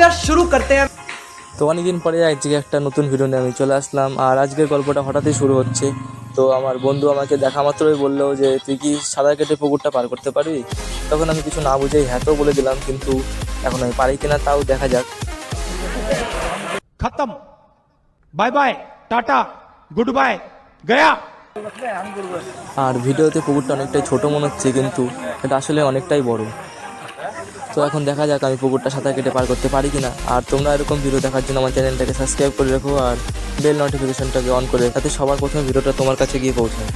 चलिए शुरू करते हैं। তো অনেকদিন পরে আজকে একটা নতুন ভিডিও নিয়ে আমি চলে আসলাম। আর আজকের গল্পটা হঠাৎই শুরু হচ্ছে। তো আমার বন্ধু আমাকে দেখা মাত্রই বললো যে তুই কি সাঁতার কেটে পুকুরটা পার করতে পারবি। তখন আমি কিছু না বুঝেই হ্যাঁ তো বলে দিলাম, কিন্তু এখন আমি পারি কিনা তাও দেখা যাক। खत्म, bye bye, tata, goodbye, गया। আর ভিডিওতে পুকুরটা অনেকটাই ছোট মনে হচ্ছে, কিন্তু এটা আসলে অনেকটাই বড়। তো এখন দেখা যাক আমি পুকুরটা সাঁতার কেটে পার করতে পারি কিনা। আর তোমরা এরকম ভিডিও দেখার জন্য আমার চ্যানেলটাকে সাবস্ক্রাইব করে রাখো আর বেল নোটিফিকেশনটাকে অন করে, যাতে সবার প্রথমে ভিডিওটা তোমার কাছে গিয়ে পৌঁছায়।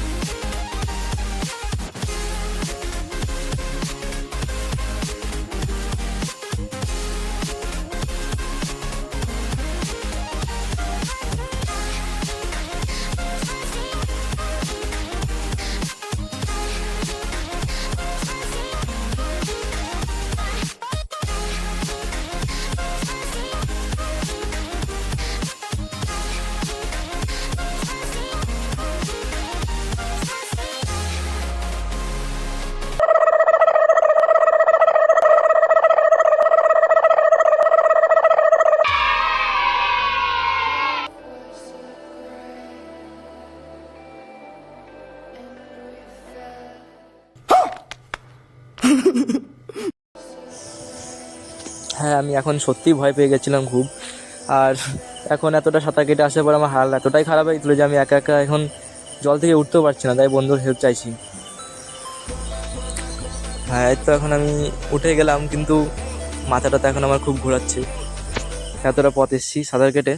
হ্যাঁ, আমি এখন সত্যিই ভয় পেয়ে গেছিলাম খুব। আর এখন এতটা সাঁতার কেটে আসার পর আমার হাল এতটাই খারাপ হয়েছিল যে আমি একা একা এখন জল থেকে উঠতেও পারছি না, তাই বন্ধুর হেল্প চাইছি। হ্যাঁ, এই তো এখন আমি উঠে গেলাম, কিন্তু মাথাটা তো এখন আমার খুব ঘোরাচ্ছে। এতটা পথ এসেছি সাঁতার কেটে।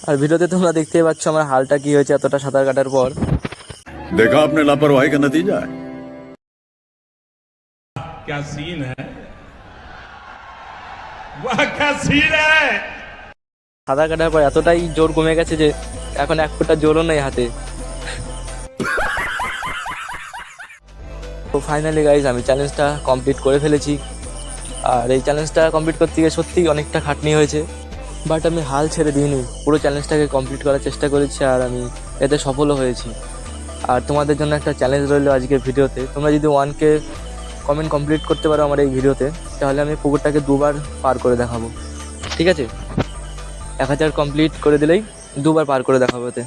আর ভিডিওতে তোমরা দেখতেই পাচ্ছ আমার হালটা কি হয়েছে এতটা সাঁতার কাটার পর। देखा आपने लापरवाही का नतीजा है। क्या सीन है, वाह क्या सीन है। সাঁতার কাটার পর এতটাই জোর কমে গেছে যে এখন এক ফোঁটা জোরও নেই হাতে। তো ফাইনালি গাইজ আমি চ্যালেঞ্জটা কমপ্লিট করে ফেলেছি। আর এই চ্যালেঞ্জটা কমপ্লিট করতে গিয়ে সত্যিই অনেকটা খাটনি হয়েছে, বাট আমি হাল ছেড়ে দিইনি, পুরো চ্যালেঞ্জটাকে কমপ্লিট করার চেষ্টা করেছি আর আমি এতে সফলও হয়েছি। আর তোমাদের জন্য একটা চ্যালেঞ্জ রইলো আজকের ভিডিওতে, তোমরা যদি 1K কমেন্ট কমপ্লিট করতে পারো আমার এই ভিডিওতে, তাহলে আমি পুকুরটাকে 2বার পার করে দেখাবো। ঠিক আছে, 1000 কমপ্লিট করে দিলেই 2বার পার করে দেখাবো এতে।